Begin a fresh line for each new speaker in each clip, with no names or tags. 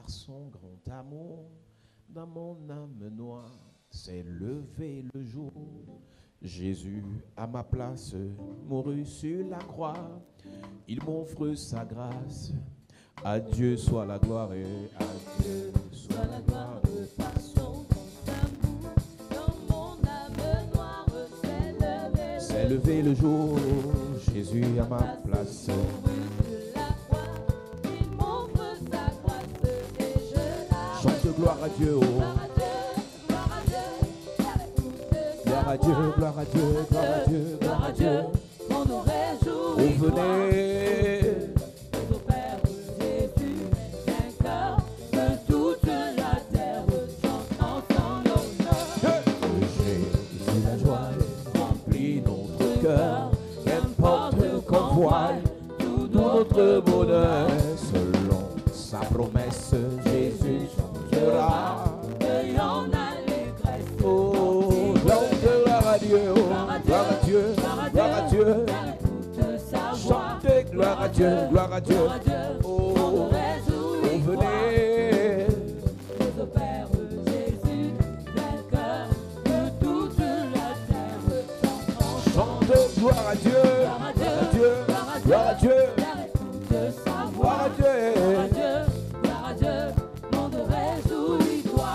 par son grand amour, dans mon âme noire, s'est levé le jour. Jésus, à ma place, mourut sur la croix. Il m'offre sa grâce. À Dieu soit la gloire et à Dieu soit la gloire.
Par son grand amour, dans mon âme noire,
s'est levé le jour. Jésus, à ma place. Chante gloire à Dieu. Gloire à Dieu, gloire à Dieu, gloire à Dieu, gloire à Dieu. Oh, venez.
Au Père Jésus, vainqueur de toute la terre, chantons son honneur.
Jésus, la joie remplit notre cœur, qu'importe qu'on voie tout notre bonheur. Selon sa promesse, Jésus chantera.
Ayons l'allégresse.
Oh, gloire à Dieu, gloire à Dieu, gloire à Dieu. Chantez gloire à Dieu, gloire à Dieu. Oh, venez.
Au Père Jésus, vainqueur de toute la terre,
Chantez gloire à Dieu, gloire à Dieu, gloire à Dieu. Gloire à Dieu,
gloire à Dieu, monde réjouis-toi.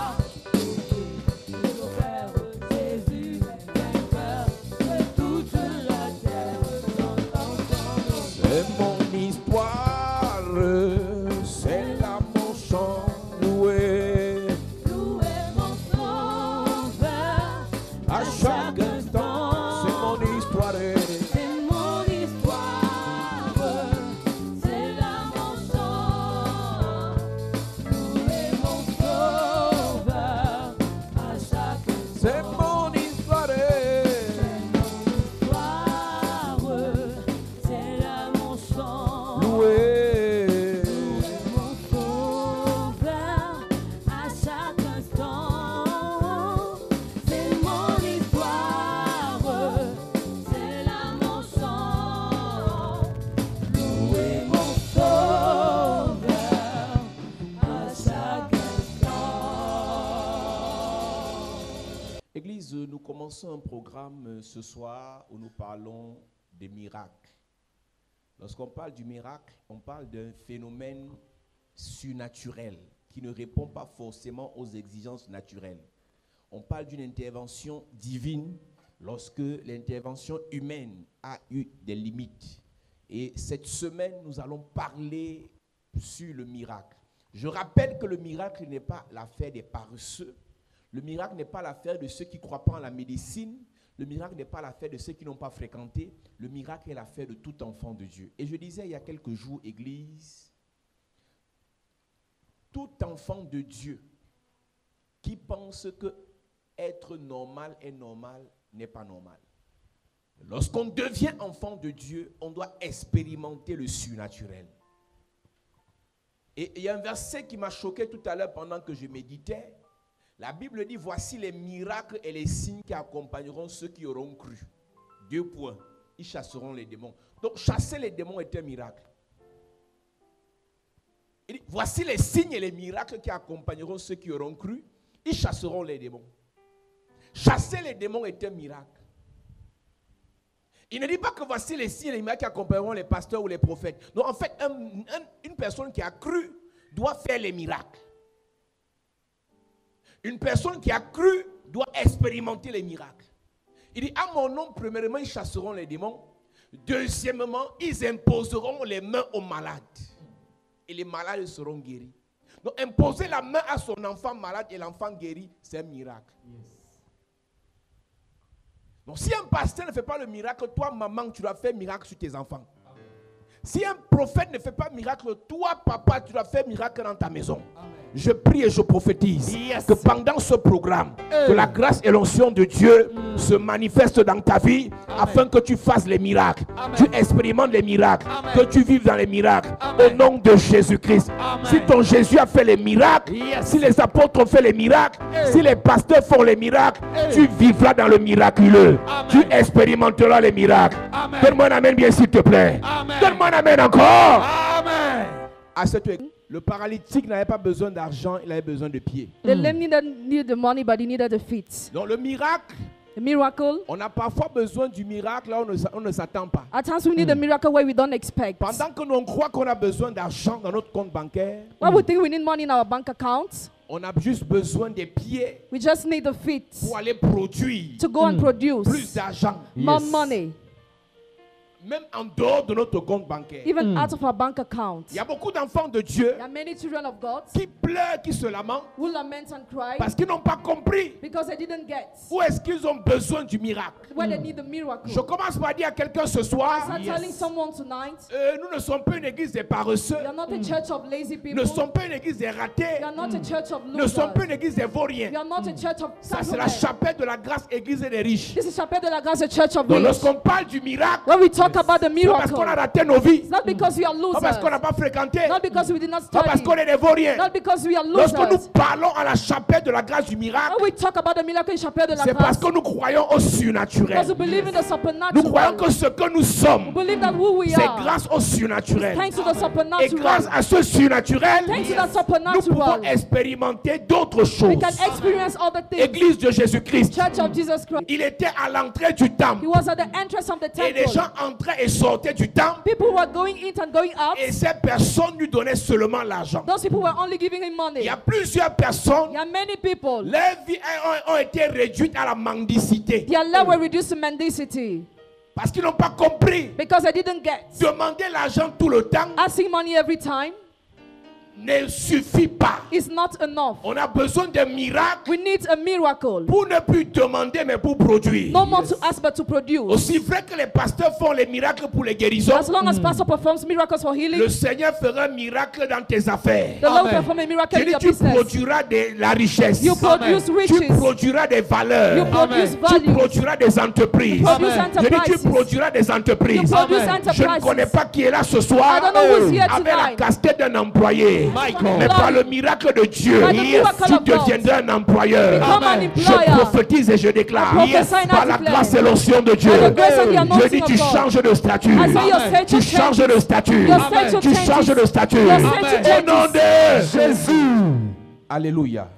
Au Père Jésus, vainqueur de toute la terre, chantons son nom.
c'est mon histoire, c'est là mon chant loué.
Louez mon sauveur
À chaque instant, c'est mon histoire.
c'est mon histoire, c'est là mon chant. Louez mon sauveur à chaque instant.
C'est mon histoire.
C'est là mon chant.
Loué.
Mon sauveur à chaque instant. C'est mon histoire. C'est là mon chant. Louez mon sauveur à chaque instant.
Église, nous commençons un programme ce soir où nous parlons des miracles. Lorsqu'on parle du miracle, on parle d'un phénomène surnaturel qui ne répond pas forcément aux exigences naturelles. On parle d'une intervention divine lorsque l'intervention humaine a eu des limites. Et cette semaine, nous allons parler sur le miracle. Je rappelle que le miracle n'est pas l'affaire des paresseux. Le miracle n'est pas l'affaire de ceux qui ne croient pas en la médecine. Le miracle n'est pas l'affaire de ceux qui n'ont pas fréquenté. Le miracle est l'affaire de tout enfant de Dieu. Et je disais il y a quelques jours, Église, tout enfant de Dieu qui pense que être normal est normal n'est pas normal. Lorsqu'on devient enfant de Dieu, on doit expérimenter le surnaturel. Et il y a un verset qui m'a choqué tout à l'heure pendant que je méditais. La Bible dit, voici les miracles et les signes qui accompagneront ceux qui auront cru. 2 points. Ils chasseront les démons. Donc, chasser les démons est un miracle. Il dit, voici les signes et les miracles qui accompagneront ceux qui auront cru. Ils chasseront les démons. Chasser les démons est un miracle. Il ne dit pas que voici les signes et les miracles qui accompagneront les pasteurs ou les prophètes. Non, en fait, une personne qui a cru doit faire les miracles. Une personne qui a cru doit expérimenter les miracles. Il dit, à mon nom, premièrement, ils chasseront les démons. Deuxièmement, ils imposeront les mains aux malades. Et les malades seront guéris. Donc, imposer la main à son enfant malade et l'enfant guéri, c'est un miracle. Yes. Donc, si un pasteur ne fait pas le miracle, toi, maman, tu dois faire miracle sur tes enfants. Amen. Si un prophète ne fait pas miracle, toi, papa, tu dois faire miracle dans ta maison. Amen. Je prie et je prophétise que pendant ce programme, que la grâce et l'onction de Dieu se manifestent dans ta vie. Amen. Afin que tu fasses les miracles. Amen. Tu expérimentes les miracles. Amen. Que tu vives dans les miracles. Amen. Au nom de Jésus-Christ. Amen. Si ton Jésus a fait les miracles, si les apôtres ont fait les miracles, si les pasteurs font les miracles, tu vivras dans le miraculeux. Amen. Tu expérimenteras les miracles. Donne-moi un amen bien s'il te plaît. Donne-moi un amen encore. Amen. À cette Le paralytique n'avait pas besoin d'argent, il avait besoin de pieds.
The lame needed the money, but he needed the feet.
Donc le miracle,
The miracle.
on a parfois besoin du miracle là où on ne s'attend pas.
At times we need a miracle where we don't expect.
Pendant que nous on croit qu'on a besoin d'argent dans notre compte bancaire,
When we think we need money in our bank account,
on a juste besoin des pieds
we just need the feet
pour aller produire
to go and
plus
produce
d'argent.
more money,
Même en dehors de notre compte bancaire.
even out of our bank account.
Il y a beaucoup d'enfants de Dieu
There are many children of God
qui pleurent, qui se lamentent
who lament and cry
parce qu'ils n'ont pas compris
because they didn't get
où est-ce qu'ils ont besoin du miracle.
where they need the miracle.
Je commence par dire à quelqu'un ce soir,
I'm telling someone tonight,
nous ne sommes pas une église des paresseux,
we are not a church of lazy
nous
people.
ne sommes pas une église des ratés,
We are not a church of
nous ne sommes pas
losers.
une église des vauriens.
We are not a church of
Ça, c'est la
simplemen.
chapelle de la grâce, église des riches.
This is Chapelle de la Grâce, a church of
Donc,
rich.
lorsqu'on parle du miracle,
When we talk about the
c'est parce qu'on a
miracle,
raté nos vies,
it's not because we are
pas parce qu'on n'a
losers,
pas fréquenté,
not because we did not
pas parce
study,
qu'on est des vauriens.
not because we are
Lorsque nous
losers.
parlons à la chapelle de la grâce du miracle,
When we talk about the miracle in Chapelle de la
c'est parce
Grâce,
que nous croyons au
because we
surnaturel.
believe in the
Nous croyons
supernatural.
que ce que nous sommes,
We believe that who we
c'est
are,
grâce au surnaturel.
thanks to the
Et grâce
supernatural,
à ce surnaturel,
thanks to the
nous pouvons
supernatural,
expérimenter d'autres
we
choses.
can experience other things.
Église de Jésus-Christ.
Church of Jesus Christ.
Il était à l'entrée du temple.
He was at the entrance of the
Et les gens
temple.
entraient et sortaient du temple.
People were going in and going out.
Et ces personnes lui donnaient seulement l'argent.
Those people were only giving him
Il
money.
y a plusieurs personnes,
There are many people.
leurs vies ont été réduites à la mendicité.
Their life were reduced to mendicity
Parce qu'ils n'ont pas compris.
because they didn't get.
Demander l'argent tout le temps
Asking money every time
ne suffit pas.
is not enough.
On a besoin d'un miracle
We need a miracle.
pour ne plus demander mais pour produire.
No more to ask but to produce.
Aussi vrai que les pasteurs font les miracles pour les guérisons,
As long as pastor performs miracles for
le
healing,
Seigneur fera un miracle dans tes affaires.
the Lord will
Amen.
perform a miracle
Je
in
dis,
your
tu
business.
produiras de la richesse.
You produce
Tu
riches.
produiras des
You
valeurs.
produce
Tu
values.
produiras des entreprises.
You produce
Amen.
Je dis, tu
enterprises.
produiras des
You
entreprises.
produce
Amen.
Je ne connais
enterprises.
pas qui est là ce
I
soir
don't know who's here
avec la
tonight.
casquette d'un employé.
Michael.
Mais par le miracle de Dieu,
By the miracle
tu
of God.
deviendras un employeur.
Become an
Amen.
Je
employer.
prophétise et je déclare,
I prophesy and I
par la
declare.
grâce et l'onction de Dieu,
By the grace and the
je
anointing
dis, tu
of God.
changes de statut.
I say your
Amen.
stature
Tu changes
changes.
de statut.
Your
Amen.
stature
Tu changes de
changes.
statut.
Your
Amen.
stature
Au nom
changes.
de
Jésus.
Alléluia.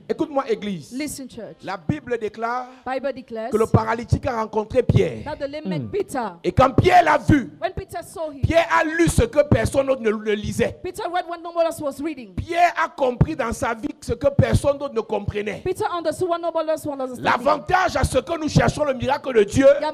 Écoute-moi, Église.
Listen, church.
La Bible déclare
Bible declares
que le paralytique a rencontré Pierre.
that the lame met Peter.
Et quand Pierre l'a vu,
When Peter saw him,
Pierre a lu ce que personne d'autre ne lisait.
Peter read what no one else was reading.
Pierre a compris dans sa vie ce que personne d'autre ne comprenait.
Peter understood what no one else was understanding.
L'avantage à ce que nous cherchons le miracle de Dieu,
The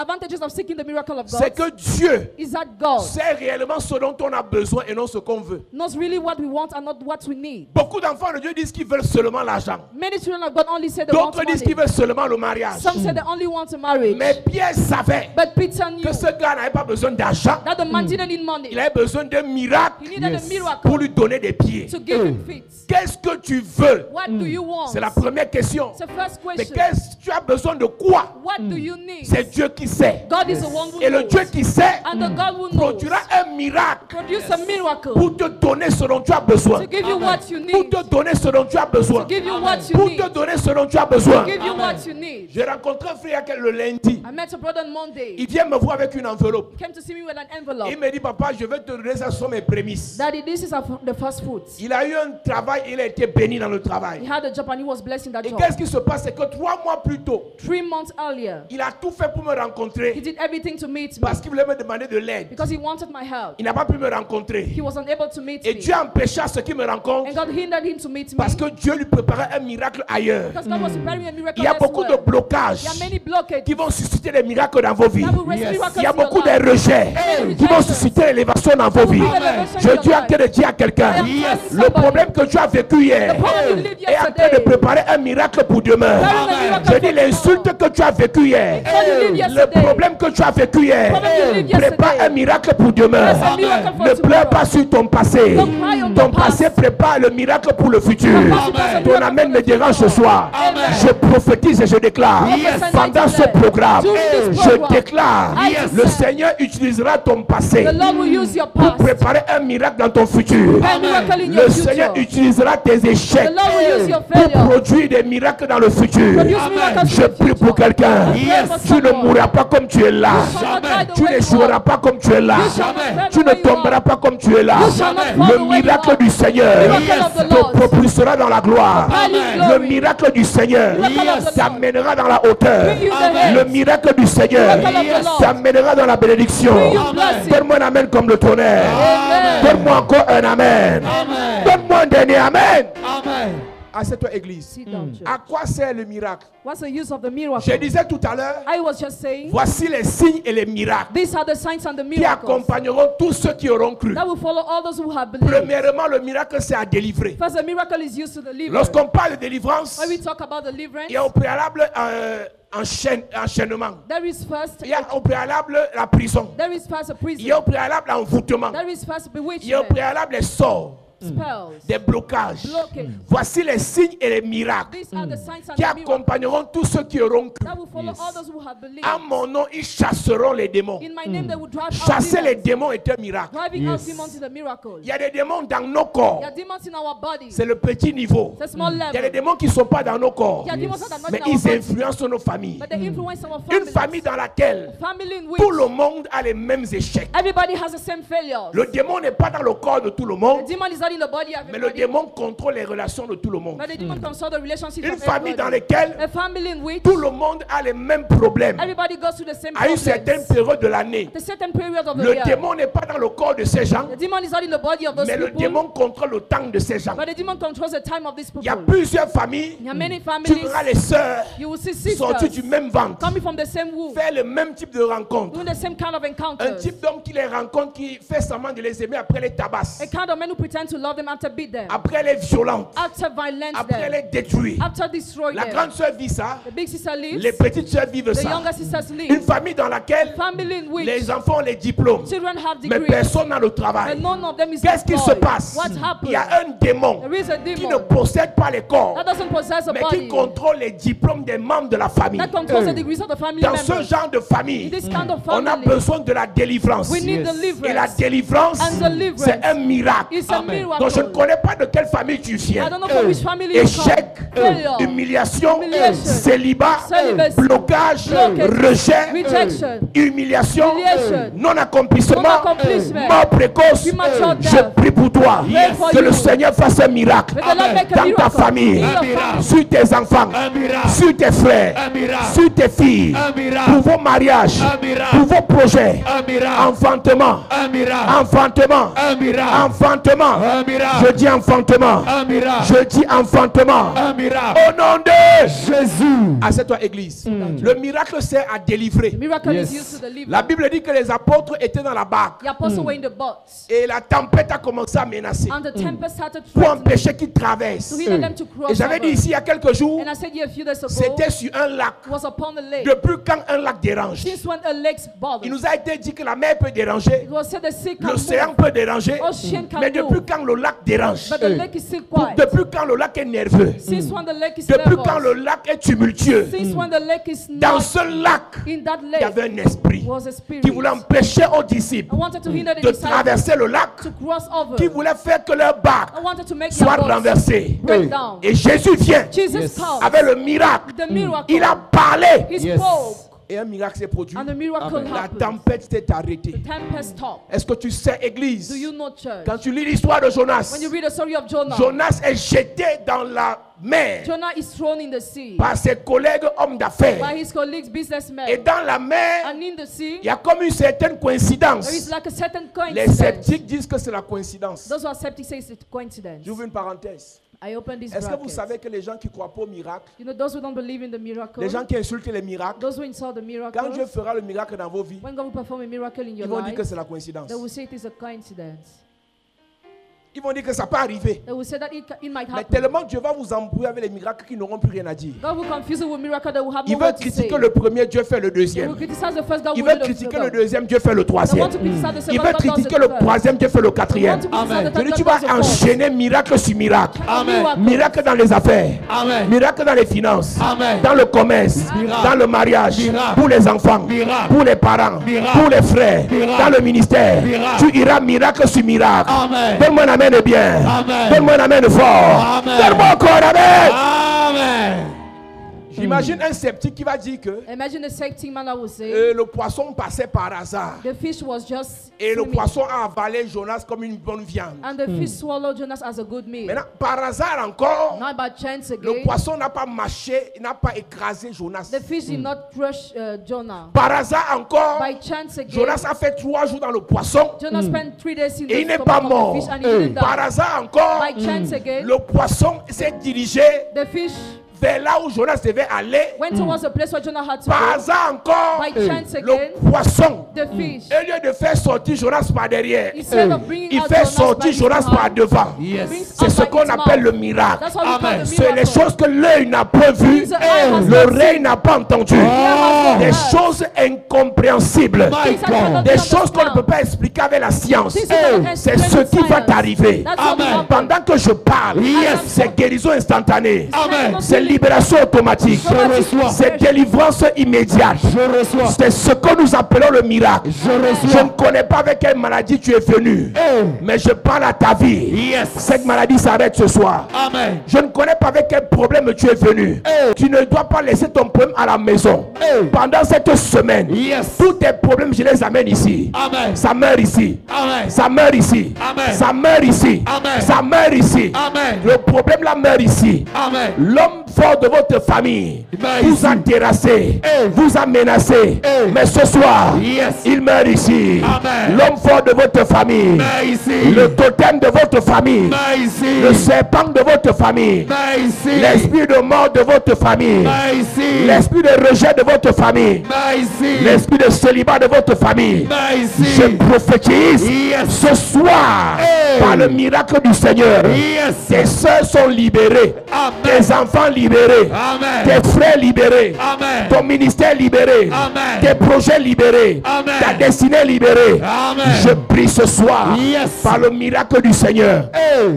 advantages of seeking the miracle of
c'est
God
que Dieu
is that God
sait réellement ce dont on a besoin et non ce qu'on veut.
knows really what we want and not what we need.
Beaucoup d'enfants de Dieu disent qu'ils veulent seulement l'argent.
Many children of God only say they want
D'autres disent qu'ils
money.
veulent seulement le mariage.
Some say they only want a marriage.
Mais Pierre savait
But Peter knew
que ce gars n'avait pas besoin d'argent.
that the man didn't need money.
Il avait besoin d'un miracle
He needed
Yes.
a miracle
pour lui donner des pieds.
to give him feet.
Qu'est-ce que tu veux?
What do you want?
C'est la première question.
It's the first
Mais
question.
tu as besoin de quoi?
What do you need?
C'est Dieu qui sait.
God is the one who
Et le
knows.
Dieu qui sait
And the God who knows
produira un miracle
produce a miracle
pour te donner ce dont tu as besoin.
to give you
Amen.
what you
Pour
need.
te donner ce dont tu as besoin.
To give you what you
Pour
need.
te donner ce dont tu as besoin.
To give you
Amen.
what you need.
J'ai rencontré un frère le lundi.
I met a brother on Monday.
Il vient me voir avec une enveloppe.
He came to see me with an
Il
envelope.
me dit, papa, je vais te donner ça, ce sont mes prémices.
Daddy, this is the first fruits.
Il a eu un travail, il a été béni dans le
He
travail.
had a job and he was blessed in that
Et
job.
qu'est-ce qui se passe? C'est que 3 mois plus tôt,
3 months earlier,
il a tout fait pour me
he
rencontrer
did everything to meet me
parce qu'il voulait me demander de l'aide.
because he wanted my help.
Il n'a pas pu me rencontrer.
He was unable to meet
Et
me.
Dieu empêcha ce qui me rencontre
And God hindered him to meet me
parce que Dieu lui préparait un miracle ailleurs.
because God was preparing a miracle
Il y a beaucoup de
elsewhere.
blocages
There are many blockages
qui vont susciter des miracles dans vos vies.
that will raise
Yes.
miracles
Il y a
in your
beaucoup de
life.
rejets qui vont susciter l'élévation dans vos vies.
Amen.
Je dis en train de dire à quelqu'un,
Yes.
le problème que tu as vécu hier
The problem you lived
est en train de
yesterday.
préparer un miracle pour demain.
Preparing a miracle
Je dis
for
l'insulte que tu as vécu hier,
tomorrow. You lived
le
yesterday.
problème que tu as vécu hier,
Problem you lived
prépare un
yesterday.
miracle pour demain.
There's a miracle for
Ne pleure
tomorrow.
pas sur ton passé.
Don't cry on
Ton
the past.
passé prépare le miracle pour le futur.
Amen.
Ton amen me dérange ce soir.
Amen.
Je prophétise et je déclare.
Yes.
Pendant ce programme,
During this
je
program,
déclare,
I
le
declare,
Seigneur utilisera ton passé
the Lord will use your
pour
past.
préparer un miracle dans ton futur.
A miracle in your
Le Seigneur
future.
utilisera tes
The
échecs
Lord will use your
pour
failure.
produire des miracles dans le futur.
Produce
Amen.
miracles
Je
in the
prie
future.
pour quelqu'un.
Yes.
Tu ne mourras pas comme tu es là.
You shall not die the
Tu
way you
n'échoueras
are.
pas comme tu es là.
You shall not
Jamais.
fail
Tu
the
ne
way you
tomberas
are.
pas comme tu es là.
You shall not fall
Le
the way you
miracle
are.
du Seigneur
The miracle of the
te
Lord.
propulsera dans la gloire.
Highly
Le
glory.
miracle du Seigneur
The miracle of the Lord.
t'amènera dans la hauteur.
Bring you the
Amen.
Le
head.
miracle du Seigneur
The miracle of the Lord.
t'amènera dans la bénédiction.
Bring you
Amen.
blessing.
Donne-moi un amen comme le tonnerre.
Amen.
Donne-moi encore un amen.
Amen.
Donne-moi un dernier amen.
Amen.
Assieds-toi, église.
Sit down, church.
À quoi sert le miracle?
What's the use of the miracle?
Je disais tout à l'heure,
I was just saying,
voici les signes et les miracles
these are the signs and the
qui
miracles
accompagneront tous ceux qui auront cru.
that will follow all those who have believed.
Premièrement, le miracle, c'est à délivrer.
First, the miracle is used to deliver.
Lorsqu'on parle de délivrance,
When we talk about deliverance,
il y a au préalable enchaînement.
there is first
Il y a au préalable la prison.
there is first a
Il y
prison.
a au préalable l'envoûtement.
There is first
Il y a au
bewitchment,
préalable les sorts,
spells,
des blocages.
blockage.
Voici les signes et les miracles
These are the signs and
qui
the miracles
accompagneront tous ceux qui auront cru.
that will follow all those who have believed.
À mon nom, ils chasseront les démons.
In my name, they will drive out
Chasser les
demons.
démons est un miracle.
Driving out
Yes.
demons is a miracle.
Il y a des démons dans nos corps.
There are demons in our body.
C'est le petit niveau.
It's a small
Il y a des
level.
démons qui ne sont pas dans nos corps,
There are demons that are not
mais
in our
ils
body,
influencent nos familles.
but they influence our
Une
families.
famille dans laquelle
Family in
tout le
which
monde a les mêmes échecs.
everybody has the same failures.
Le démon n'est pas dans le corps de tout le
The
monde,
demon is not in the body of
mais le
everybody,
démon contrôle les relations de tout le monde.
but the demon controls the relationships
Une
of
famille dans
everybody.
laquelle
A family in which
tout le monde a les mêmes problèmes.
everybody goes through the same
À une
problems.
certaine période de l'année,
At a certain period of the
le
year,
démon n'est pas dans le corps de ces gens,
the demon is not in the body of those
mais le
people,
démon contrôle le temps de ces gens.
but the demon controls the time of these
Il y a
people.
plusieurs familles.
There are many
Tu
families.
verras les sœurs
You will see
sorties
sisters
du même ventre,
coming from the same womb,
faire le même type de rencontre.
doing the same kind of
Un
encounters.
type d'homme qui les rencontre, qui fait semblant de les aimer, après les tabasse,
A kind of men who pretend to love them after beat them,
après les violentes,
after violence
après
them,
les détruire.
after destroy
La
them.
grande sœur vit ça,
The big sister lives,
les petites sœurs vivent
the
ça.
younger sisters
Une
live.
famille dans laquelle
Family in which
les enfants ont les diplômes,
children have
mais
degrees,
personne n'a le travail.
and none of them is
Qu'est-ce qui se
employed.
passe?
What
Il y a
happens?
un démon
There is a
qui ne
demon
possède pas les corps,
that doesn't possess a
mais qui
body,
contrôle les diplômes des membres de la famille.
that controls the degrees of the family
Dans ce
members.
genre de
In
famille,
this kind of
on a
family,
besoin de la délivrance.
we need
Et la
deliverance.
délivrance,
And deliverance
c'est un miracle.
It's a
Amen.
Donc je ne
miracle.
connais pas de quelle famille tu
I
viens.
don't know from which family you
Échec,
come. Failure,
humiliation,
Humiliation.
célibat,
Celibacy.
blocage,
Blockage.
rejet,
Rejection.
humiliation,
Humiliation.
non-accomplissement,
Non-accomplissement.
mort précoce.
Premature
Je
death.
prie pour toi
Pray for
que le
you.
Seigneur fasse un miracle
May the Lord make a
dans ta
miracle
famille,
in your
miracle.
family.
sur tes enfants,
Un miracle.
sur tes frères,
Un miracle.
sur tes filles,
Un miracle.
pour vos mariages,
Un miracle.
pour vos projets,
Un miracle.
enfantement,
Un miracle.
enfantement,
Un miracle.
enfantement.
Un miracle.
Je dis enfantement.
Un miracle.
Je dis enfantement.
Un miracle.
Au nom de
Jésus.
Assieds-toi, église. Le miracle sert à délivrer.
The miracle
Yes.
is used to deliver.
La Bible dit que les apôtres étaient dans la barque
The apostles were in the boats,
et la tempête a commencé à menacer
and the tempest started
pour
threatening
empêcher qu'ils traversent.
to hinder them to cross
Et j'avais dit
over.
ici il y a quelques jours,
And I said here a few days ago,
c'était sur un lac.
it was upon the lake.
Depuis quand un lac dérange?
Since when a lake's
Il
bothered?
nous a été dit que la mer peut déranger,
It was said the sea can
l'océan
move,
peut déranger,
ocean can
mais depuis
move,
quand le lac dérange?
but the lake is still quiet.
Depuis quand le lac est nerveux?
Since when the lake is
Depuis quand
nervous?
le lac est tumultueux?
Since when the lake is
Dans
not
ce lac,
in that
il y
lake
avait un esprit
was a spirit
qui voulait empêcher aux disciples
I wanted to hinder the
de
disciples
traverser le lac,
to cross over.
qui voulait faire que leur barque
I wanted to make
soit
their boats
renversée.
break down.
Et Jésus vient
Jesus
Yes.
comes.
avec le miracle.
The miracle.
Il a parlé
He
Yes.
spoke,
et un miracle s'est produit.
and the miracle
Amen.
La
happened.
tempête s'est arrêtée.
The tempest stopped.
Est-ce que tu sais, Église,
Do you know, church?
quand tu lis l'histoire de Jonas,
When you read the story of Jonah,
Jonas est jeté dans la mer
Jonah is thrown in the sea
par ses collègues hommes
by
d'affaires.
his colleagues, businessmen.
Et dans la mer,
And in the sea,
il y a comme une certaine coïncidence.
there is like a certain
Les
coincidence.
sceptiques disent que c'est la coïncidence.
Those who are skeptics say it's a coincidence.
J'ouvre une parenthèse.
I open this
Est-ce que vous
bracket.
savez que les gens qui croient pas au miracle,
You know, those who don't believe in the miracle,
les gens qui insultent les miracles,
those who insult the miracle,
quand Dieu fera le miracle dans vos vies,
when God will perform a miracle in
ils
your
vont dire
life,
que c'est la coïncidence.
they will say it is a coincidence.
Ils vont dire que ça peut arriver.
They will say that it might
Mais
happen.
tellement Dieu va vous embrouiller avec les miracles qu'ils n'auront plus rien à dire.
God will confuse you with miracles that will have
Ils
no
veulent
word to say.
critiquer le premier, Dieu fait le
They will
deuxième.
criticize the first, God
Ils
will
veulent
do the
critiquer le
third.
deuxième, Dieu fait le
They
troisième.
want to criticize the
Ils
second,
veulent
God does
critiquer
the
le
third.
troisième, Dieu fait le
They want
quatrième.
to criticize
Amen.
the
Je
third,
dis, tu
God
vas
does the fourth.
enchaîner miracle sur miracle.
Amen.
Miracle dans les affaires.
Amen.
Miracle dans les finances.
Amen.
Dans le commerce.
Miracle.
Dans le mariage.
Miracle.
Pour les enfants.
Miracle.
Pour les parents.
Miracle.
Pour les frères.
Miracle.
Dans le ministère.
Miracle.
Tu iras miracle sur miracle.
Amen.
Donne-moi un amen bien.
Amen.
Donne-moi un amen fort.
Amen.
Donne-moi encore un amen.
Amen.
J'imagine un sceptique qui va dire que
Imagine a sceptic man that will say,
le poisson passait par hasard.
the fish was just
Et le
swimming,
poisson a avalé Jonas comme une bonne viande.
and the fish swallowed Jonas as a good meal.
Maintenant, par hasard encore,
Not by chance
le
again.
poisson n'a pas marché, n'a pas écrasé Jonas.
The fish did not crush Jonah.
Par hasard encore,
By chance again,
Jonas a fait 3 jours dans le poisson.
Jonah spent 3 days in
Et il
the
n'est
stomach
pas
of
mort.
the fish, and he didn't
Par
die.
hasard encore,
By chance again,
le poisson s'est dirigé
the fish
vers là où Jonas devait aller.
went towards the place where Jonah had to
Par
go.
hasard encore,
By chance
le
again,
poisson,
the fish,
au lieu de faire sortir Jonas par derrière,
instead of bringing
il
out
fait
Jonas
sortir
by
Jonas
its
par
mouth,
devant.
Yes.
brings
C'est
out
ce
by
qu'on
its
appelle
mouth.
le miracle.
That's what we call
Amen.
the
C'est les
miracle.
choses que l'œil n'a pas vues,
Things the eye has
l'oreille
not seen,
n'a pas entendues,
ear has not
des
heard.
choses incompréhensibles,
My
Things that cannot
God.
be
des choses qu'on ne
understood.
peut pas expliquer avec la science.
Things that cannot
C'est
explain
ce
with
qui va
science.
t'arriver.
That's what will
Amen.
happen.
Pendant que je parle,
Yes.
c'est guérison instantanée,
Amen.
c'est libération automatique,
Je reçois.
c'est délivrance immédiate.
Je reçois.
C'est ce que nous appelons le miracle.
Je
Je
reçois.
ne connais pas avec quelle maladie tu es venu, mais je parle à ta vie.
Yes.
Cette maladie s'arrête ce soir.
Amen.
Je ne connais pas avec quel problème tu es venu. Tu ne dois pas laisser ton problème à la maison. Pendant cette semaine,
Yes.
tous tes problèmes, je les amène ici.
Amen.
Ça meurt ici.
Amen.
Ça meurt ici.
Amen.
Ça meurt ici.
Amen.
Ça meurt ici.
Amen.
Le problème là meurt ici.
Amen.
L'homme fort de votre famille
meurt
vous
ici.
a terrassé, vous a menacé. Mais ce soir,
Yes.
il meurt ici.
Amen.
L'homme fort de votre famille,
Mais ici.
le totem de votre famille,
Mais ici.
le serpent de votre famille,
Mais ici.
l'esprit de mort de votre famille,
Mais ici.
l'esprit de rejet de votre famille,
Mais ici.
l'esprit de célibat de votre famille.
Mais ici.
Je prophétise
Yes.
ce soir, par le miracle du Seigneur,
Yes.
tes soeurs sont libérées,
Amen.
tes enfants libérés,
Amen.
tes frères libérés,
Amen.
ton ministère libéré,
Amen.
tes projets libérés,
Amen.
ta destinée libérée.
Amen.
Je prie ce soir,
Yes.
par le miracle du Seigneur,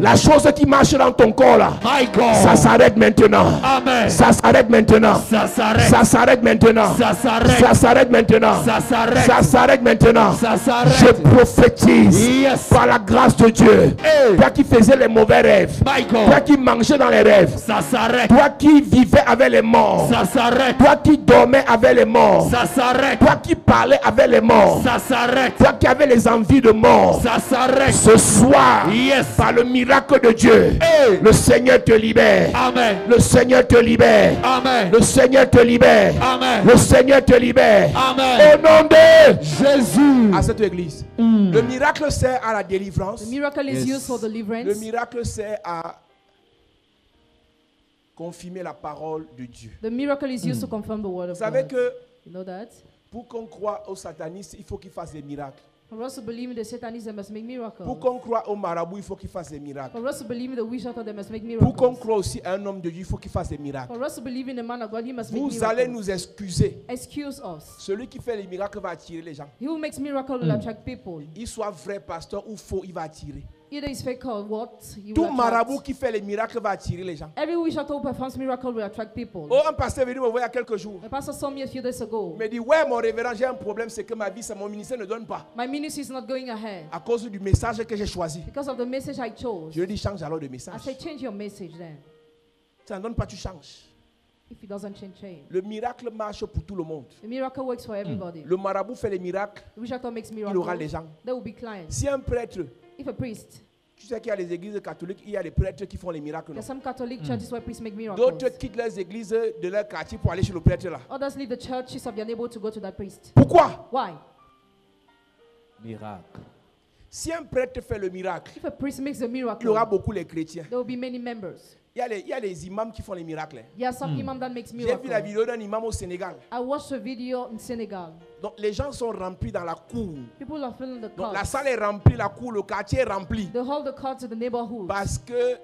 la chose qui marche dans ton corps là,
My God.
ça s'arrête maintenant.
Amen.
Ça s'arrête maintenant.
Ça s'arrête.
Ça s'arrête maintenant.
Ça s'arrête.
Ça s'arrête maintenant.
Ça s'arrête.
Ça s'arrête maintenant.
Ça s'arrête.
Je prophétise
Yes.
par la grâce de Dieu. Toi qui faisais les mauvais rêves.
My
Toi
God.
qui mangeais dans les rêves.
Ça s'arrête.
Toi qui vivais avec les morts.
Ça s'arrête.
Toi qui dormais avec les morts.
Ça s'arrête.
Toi qui parlais avec les morts.
Ça s'arrête.
Toi qui avais les envies de mort.
Ça s'arrête.
Ce soir,
Yes.
par le miracle de Dieu, le Seigneur te libère.
Amen.
Le Seigneur te libère.
Amen.
Le Seigneur te libère.
Amen.
Le Seigneur te libère.
Amen.
Au nom de
Jésus.
à cette église. Le miracle sert à la délivrance.
The miracle is used for
Le
deliverance.
miracle sert à confirmer la parole de Dieu.
The miracle is used to confirm the word of
Vous savez
God.
que
You know that?
pour qu'on croie aux satanistes, il faut qu'ils fassent des miracles.
For us to believe in the Satanists, they must make miracles.
Pour qu'on croie aux marabouts, il faut qu'ils fassent des miracles.
For us to believe in the witch doctor, they must make
Pour qu'on
miracles.
croie aussi à un homme de Dieu, il faut qu'il fasse des miracles.
For us to believe in the man of God, he must make
Vous allez
miracles.
nous excuser.
Excuse us.
Celui qui fait les miracles va attirer les gens.
He who makes miracles will attract people.
Il soit vrai pasteur ou faux, il va attirer.
Either he's fake or what, he
Tout
will
marabout
attract.
qui fait les miracles va attirer les gens.
Every witch doctor who performs miracles will attract people.
Oh, un pasteur est venu me voir il y a quelques jours.
The pastor saw me a few days ago.
Il me dit, ouais, mon révérend, j'ai un problème, c'est que ma vie, mon ministère ne donne pas.
My ministry is not going ahead
À cause du message que j'ai choisi.
because of the message I chose.
Je lui dis, change alors de
I
message.
said, change your message then.
Ça ne donne pas, tu changes.
If it doesn't change, change.
Le miracle marche pour tout le monde.
The miracle works for everybody.
Le marabout fait les miracles,
The witch doctor makes
il aura les
miracles.
gens.
There will be clients.
Si un prêtre,
If a priest,
tu sais qu'il y a les églises catholiques, il y a des prêtres qui font les miracles. non?
there's some Catholic churches where priests make miracles.
D'autres quittent leurs églises de leur quartier pour aller chez le prêtre là.
Others leave the churches of the unable to go to that priest.
Pourquoi?
Why?
Miracle.
Si un prêtre fait le miracle,
If a priest makes a
il y
miracle,
aura beaucoup les chrétiens.
there will be many members.
il y a les imams qui font les miracles. Hein.
There are some imam that makes
J'ai vu la
miracles.
vidéo d'un imam au Sénégal.
I watched a video in Senegal.
Donc les gens sont remplis dans la cour.
People are filling the
Donc la
cars.
salle est remplie, la cour, le quartier est rempli.
They hold the car to the neighborhood
Parce que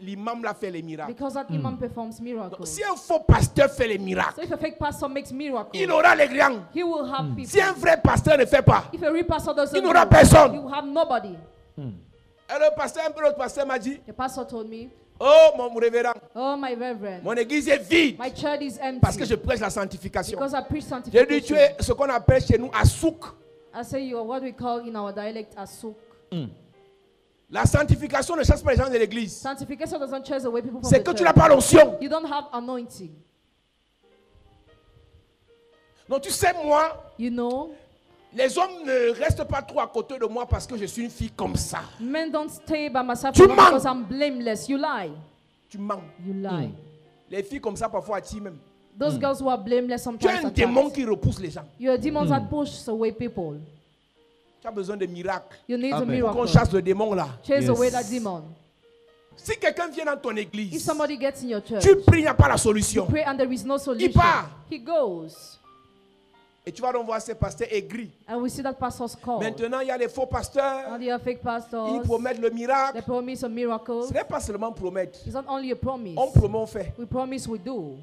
l'imam l'a fait les miracles.
because that imam performs
Donc,
miracles.
si un faux pasteur fait les miracles,
So if a fake pastor makes miracles,
il aura les grands.
he will have people.
Si un vrai pasteur ne fait pas,
If a real pastor doesn't
il n'aura
do,
personne.
he will have nobody.
Et le pasteur, un peu l'autre pasteur m'a dit,
The pastor told me,
oh mon révérend,
oh my reverend,
mon église est vide
my church is
parce que
empty
je prêche la sanctification.
because I preach
J'ai dit, tu
sanctification.
es ce qu'on appelle chez nous à souk.
I say you are what we call in our dialect as souk.
La sanctification ne chasse pas les gens de l'église.
Sanctification doesn't chase away people from
C'est
the
que tu
church.
n'as pas l'onction.
You don't have anointing.
Donc tu sais, moi,
You know,
les hommes ne restent pas trop à côté de moi parce que je suis une fille comme ça.
men don't stay by my side
Tu
for long
mens.
because I'm blameless. You lie.
Tu mens.
You lie.
Les filles comme ça parfois attirent même.
Those girls who are blameless
Tu as
sometimes
un
attract.
démon qui repousse les gens.
You're demons that push away people.
Tu as besoin de miracles.
You need a
Amen.
miracle.
Qu'on chasse le démon là.
Chase
Yes.
away that demon.
Si quelqu'un vient dans ton
If
église,
somebody gets in your church,
tu pries, il n'y a pas la solution.
pray and there is no solution.
part.
He goes.
Et tu vas donc voir ces pasteurs aigris.
And we see that pastors call.
Maintenant, il y a les faux pasteurs.
And they are fake
Ils
pastors.
promettent le
They
miracle.
promise a miracle.
Ce n'est pas seulement promettre.
It's not only a promise.
On promet, on fait.
We promise, we do.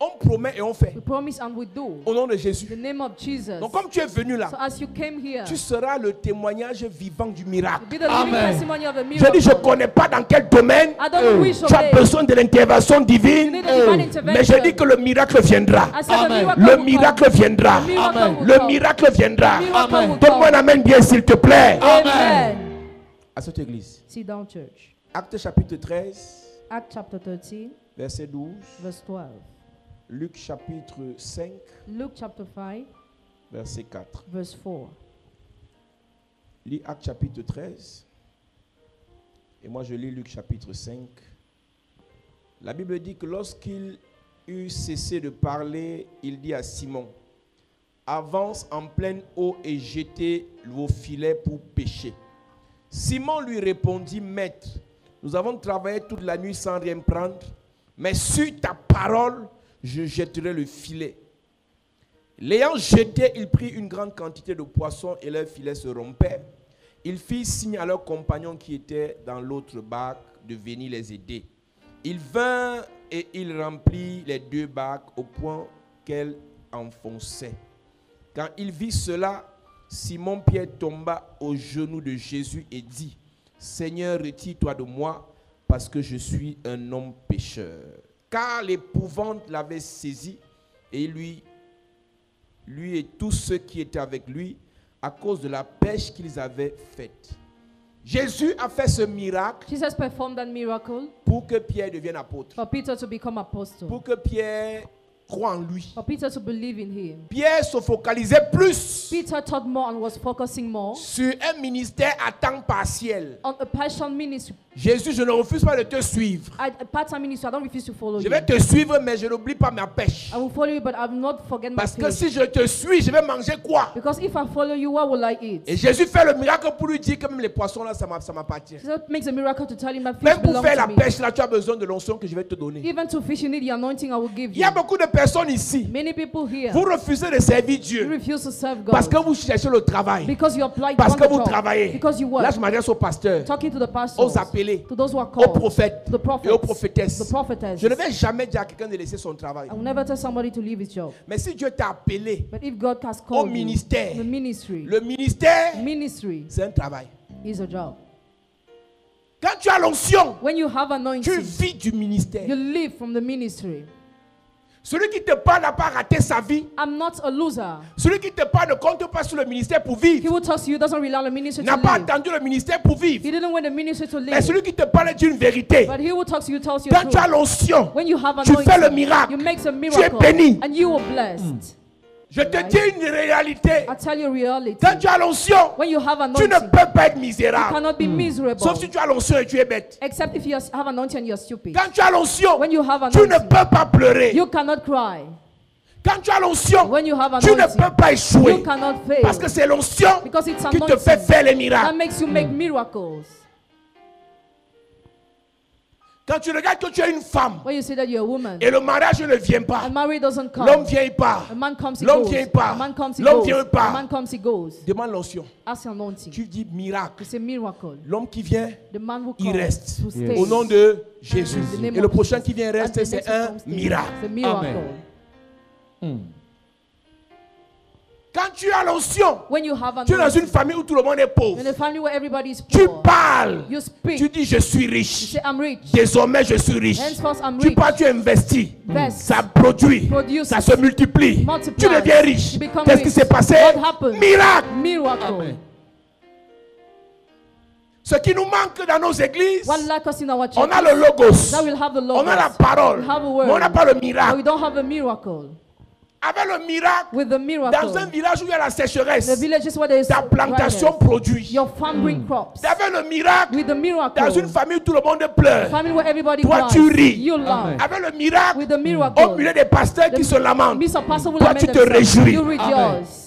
On promet et on fait.
We promise and we do.
Au nom de
In
Jésus.
the name of Jesus.
Donc comme tu es venu là,
So as you came here,
tu seras le témoignage vivant du miracle.
be the living
Amen.
testimony of a
Je
miracle.
dis, je ne connais pas dans quel domaine
I don't know which
tu as
way.
besoin de l'intervention
You
divine,
need a divine intervention.
mais je dis que le miracle viendra.
I said the
Amen.
miracle
Le
will
miracle
come.
viendra.
The miracle
Amen.
will
Le
come.
miracle viendra.
The miracle
Amen.
will
Donne-moi un
come.
amen bien, s'il te plaît.
Amen.
À cette église.
Sit down, church.
Acte chapitre 13,
Acts chapter 13,
verset 12.
verse 12.
Luc chapitre 5,
Luke chapter 5,
verset 4.
verse 4.
Lis Acte chapitre 13. Et moi je lis Luc chapitre 5. La Bible dit que lorsqu'il eut cessé de parler, il dit à Simon, avance en pleine eau et jetez vos filets pour pêcher. Simon lui répondit, maître, nous avons travaillé toute la nuit sans rien prendre, mais sur ta parole, je jetterai le filet. L'ayant jeté, il prit une grande quantité de poissons et leurs filets se rompaient. Il fit signe à leurs compagnons qui étaient dans l'autre barque de venir les aider. Il vint et il remplit les deux barques au point qu'elles enfonçaient. Quand il vit cela, Simon-Pierre tomba aux genoux de Jésus et dit, « Seigneur, retire-toi de moi, parce que je suis un homme pécheur. » Car l'épouvante l'avait saisi, et lui et tous ceux qui étaient avec lui, à cause de la pêche qu'ils avaient faite. Jésus a fait ce miracle
Jesus performed that miracle
pour que Pierre devienne apôtre,
for Peter to become apostle,
pour que Pierre croit en lui.
for Peter to believe in him.
Pierre se focalisait plus
Peter taught more and was focusing more
sur un ministère à temps partiel.
on a passion ministry.
Jésus, je ne refuse pas de te suivre.
A part-time ministry, I don't refuse to follow
Je
you.
vais te suivre, mais je n'oublie pas ma pêche.
I will follow you, but I will not forget my
Parce que
faith.
si je te suis, je vais manger quoi?
Because if I follow you, what will I eat?
Et Jésus fait le miracle pour lui dire que même les poissons là, ça m'appartient.
Jesus makes a miracle to tell him that fish
Même pour
belongs
faire la
to me.
pêche là, tu as besoin de l'onction que je vais te donner.
Even to fish, you need the anointing I will give
Il y a
you.
beaucoup de personnes ici.
Many people here,
Vous refusez de servir
you
Dieu
refuse to serve
parce que
God
vous cherchez le travail.
because you applied
Parce
to
que
want
vous
the job.
travaillez.
Because you
Là,
work.
je m'adresse aux pasteurs,
Talking to the pastors,
aux appelés,
to those who are
aux
called,
prophètes
to the prophets,
et aux prophétesses.
the prophetess.
Je ne vais jamais dire à quelqu'un de laisser son travail.
I will never tell somebody to leave his job.
Mais si Dieu t'a appelé,
But if God has
au
called you,
ministère,
the ministry,
le ministère,
ministry
c'est un travail.
is a job.
Quand tu as l'onction,
When you have
tu
anointing,
vis du ministère.
you live from the ministry.
Celui qui te parle n'a pas raté sa vie.
I'm not a loser.
Celui qui te parle ne compte pas sur le ministère pour
He
vivre.
who talks to you doesn't rely on the ministry to
N'a pas
live.
attendu le ministère pour vivre.
He didn't want the ministry to
Mais
live.
celui qui te parle d'une vérité.
But he who talks to you tells you
Quand tu as
truth.
l'onction,
When you have
tu fais le
anointing,
miracle.
you make a
Tu es
miracle,
béni.
and you are blessed.
Je te dis une réalité.
I tell you reality.
Quand tu as l'onction,
When you have
tu ne
anointing,
peux pas être
you
misérable.
cannot be miserable.
Sauf si tu as l'onction et tu es bête.
Except if you have anointing and you're stupid.
Quand tu as l'onction,
When you have
tu ne
anointing,
peux pas pleurer.
you cannot cry.
Quand tu as l'onction,
When you have
tu ne
anointing,
peux pas échouer.
you cannot fail.
Parce que c'est l'onction
Because it's
qui te fait
anointing
faire les
that
miracles.
makes you make miracles.
Quand tu regardes que tu es une femme
When you say that you're a woman,
et le mariage ne vient pas,
and marriage doesn't come,
l'homme vient pas,
a man comes, he
l'homme
goes.
vient pas,
A man comes, he
l'homme
goes.
vient pas.
A man comes, he goes.
Demande l'onction.
Ask anointing.
Tu dis miracle.
It's a miracle.
L'homme qui vient,
The man who
il
comes
reste.
to stay.
Au nom de Jésus.
In the name
Et le
of
prochain
Jesus.
qui vient
And the
rester, c'est
next who
un
comes stays.
miracle.
It's a miracle.
Quand tu as l'onction,
When you have
tu es dans
anointing,
une famille où tout le monde est pauvre.
in a family where everybody is
Tu
poor,
parles.
you speak.
Tu dis je suis
You
riche.
say, I'm rich.
Désormais je suis riche.
Henceforth, I'm
Tu
rich.
parles, tu investis.
Invest.
Ça produit.
Produces.
Ça se multiplie.
Multiplies.
Tu deviens riche.
You become
Qu'est-ce qui
rich.
s'est passé?
What happened?
Miracle.
Miracle.
Ce qui nous manque dans nos églises,
What lack us in our
on
church?
a le logos.
Now we'll have the
On a la
logos.
parole.
We have a
Mais
word.
on n'a pas le
But we
miracle.
don't have a miracle.
Avec le miracle,
With the
dans un
miracle,
village où il y a la
the
sécheresse,
villages where there is
ta plantation
dryness,
produit.
your farm bring crops.
Avec le miracle,
With the
dans
miracle,
une famille où tout le monde pleure.
family where everybody
Toi,
cries,
tu ris.
you laugh.
Avec le miracle,
With the
au
miracle,
milieu des pasteurs qui se lamentent,
midst of pastors will
toi
lament
tu te
themselves.
réjouis.
You rejoice.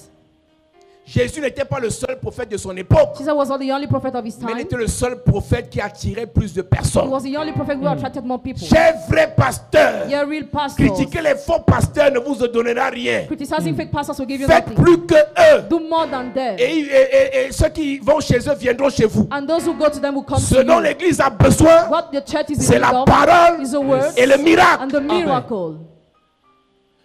Jésus n'était pas le seul prophète de son époque,
Jesus was not the only prophet of his
mais il
time.
était le seul prophète qui attirait plus de
He
personnes.
was the only prophet who attracted more people.
Chers vrais pasteurs,
You're a real pastor.
critiquer les faux pasteurs ne vous donnera rien.
Criticizing fake pastors will give you
Faites
nothing.
plus que eux.
Do more than them.
Et ceux qui vont chez eux viendront chez vous.
And those who go to them will come
Ce
to
dont
you.
l'Église a besoin,
What the church is
c'est
in need
la
of
parole
is a word
et le miracle.
and the miracle.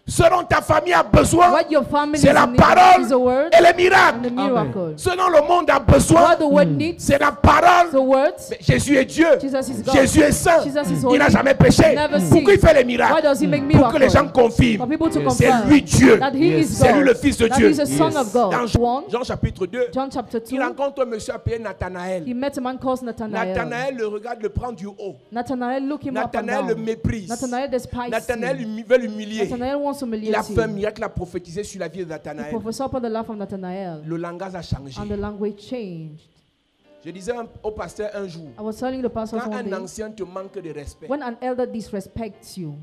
Ce dont ta famille a besoin,
What your family is
c'est la
in need
parole
of is a word
et le
and the
miracle.
miracle.
Ce dont le monde a besoin,
What the word needs,
c'est la parole.
the words.
Mais Jésus est Dieu.
Jesus is God.
Jésus est saint.
Jesus is
Il
holy.
n'a jamais péché.
Never
Pourquoi il
sinned.
fait les
Why
miracles?
does he make
Pour que les gens
miracles?
confirment.
For people to
C'est
confirm
lui Dieu.
that he is
C'est lui
God.
le Fils de
That
Dieu.
he is the Son of God.
Dans
One,
Jean chapitre 2,
John chapter 2,
il rencontre un monsieur appelé Nathanaël.
he met a man called Nathanael.
Nathanaël le regarde, le prend du haut.
Nathanael look him up and
Nathanaël le
down.
méprise.
Nathanael despises
Nathanaël
him.
veut l'humilier.
Nathanael wants to
Il a
humiliate
fait un
him.
miracle, il a prophétisé sur la vie de
He
Nathanaël.
prophesied upon the life of Nathanael,
Le langage a changé.
and the language changed.
Je disais au pasteur un jour,
I was telling the pastors
quand
one
un
day,
ancien te manque de respect,
when an elder disrespects you,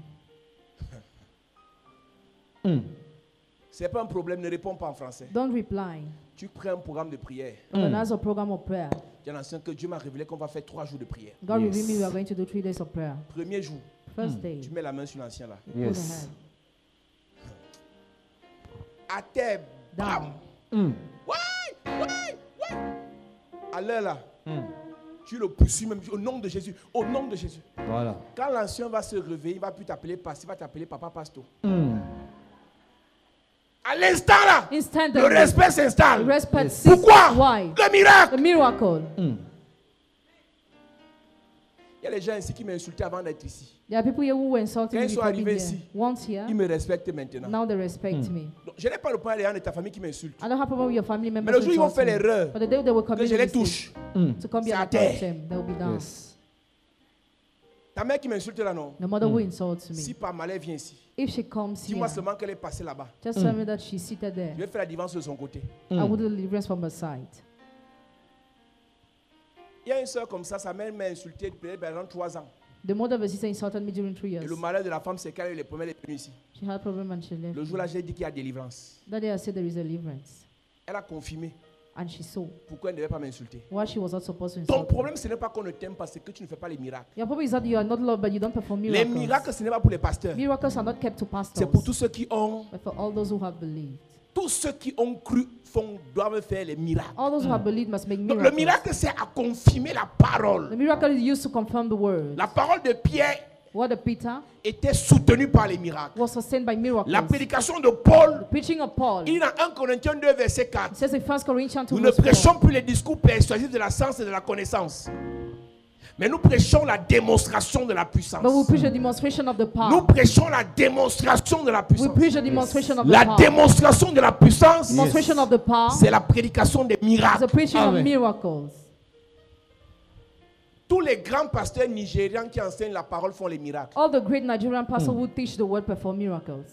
c'est pas un problème, ne réponds pas en français.
don't reply.
Tu crées un programme de prière.
Organize a program of prayer.
Il y a un ancien que Dieu m'a révélé qu'on va faire 3 jours de prière.
God revealed me we are going to do 3 days of prayer.
Premier jour,
First day,
tu mets la main sur l'ancien là.
put a hand
À terre, bam.
down.
Ouais. À l'heure là, tu le poursuis même au nom de Jésus. Au nom de Jésus.
Voilà.
Quand l'ancien va se réveiller, il va plus t'appeler pasteur, il va t'appeler papa pasteur. À l'instant là,
Instantly,
le respect s'installe.
respect.
Pourquoi?
Why?
Le miracle.
The miracle.
Il y a les gens ici qui m'insultaient avant d'être ici.
There are people here who were insulting
Quand
me
ils sont
before being
arrivés
here.
ici,
Once here,
Ils me respectent maintenant.
now they respect me.
Donc, je n'ai pas le point des gens de ta famille qui m'insultent.
I don't have problem with your family
Mais
members
le jour où ils vont
insulting
faire
me.
l'erreur,
But the day they will
que
commit
je
a
les
mistake,
touche,
to come
C'est
here
à
and
terre.
touch them, they will be down.
ta mère qui m'insulte là, non?
The mother who insults me,
Si par malheur elle vient ici,
if she comes here,
dis-moi seulement qu'elle est passée là-bas.
just tell me that she's seated there.
Je vais faire la divorce de son côté.
I will do the deliverance from her side.
Il y a une soeur comme ça, sa mère m'a insulté peut-être pendant 3 ans.
The mother of a sister insulted me during 3
Et
years.
le malheur de la femme, c'est qu'elle est le premier venu ici.
She had a problem and she left.
Le jour là, j'ai dit qu'il y a délivrance.
That day I said there is deliverance.
Elle a confirmé
And she saw
pourquoi elle ne devait pas m'insulter.
why she was not supposed to
Ton
insult me.
problème, ce n'est pas qu'on ne t'aime pas, c'est que tu ne fais pas les miracles.
Your problem is that you are not loved, but you don't perform
Les
miracles.
miracles, ce n'est pas pour les pasteurs.
Miracles are not kept to pastors,
C'est pour tous ceux qui ont,
but for all those who have believed.
tous ceux qui ont cru doivent faire les miracles.
All those who have believed must make
Donc,
miracles.
le miracle, c'est à confirmer la parole.
The miracle is used to confirm the word.
La parole de Pierre
Word of Peter
était soutenue par les miracles.
was sustained by miracles.
La prédication de Paul,
The preaching of Paul,
il est dans 1 Corinthiens 2, verset
it
4.
says in 1 Corinthians 2,
Nous ne
verse 4,
prêchons plus les discours persuasifs de la science et de la connaissance. Mais nous prêchons la démonstration de la puissance.
but we preach a demonstration of the
Nous
power.
prêchons la démonstration de la
We
puissance.
preach a demonstration of the
La
power.
démonstration de la puissance,
Demonstration of the power
c'est la prédication des
is the
miracles.
preaching of miracles.
Tous les grands pasteurs nigérians qui enseignent la parole font les miracles.
All the great Nigerian pastors who teach the word perform miracles.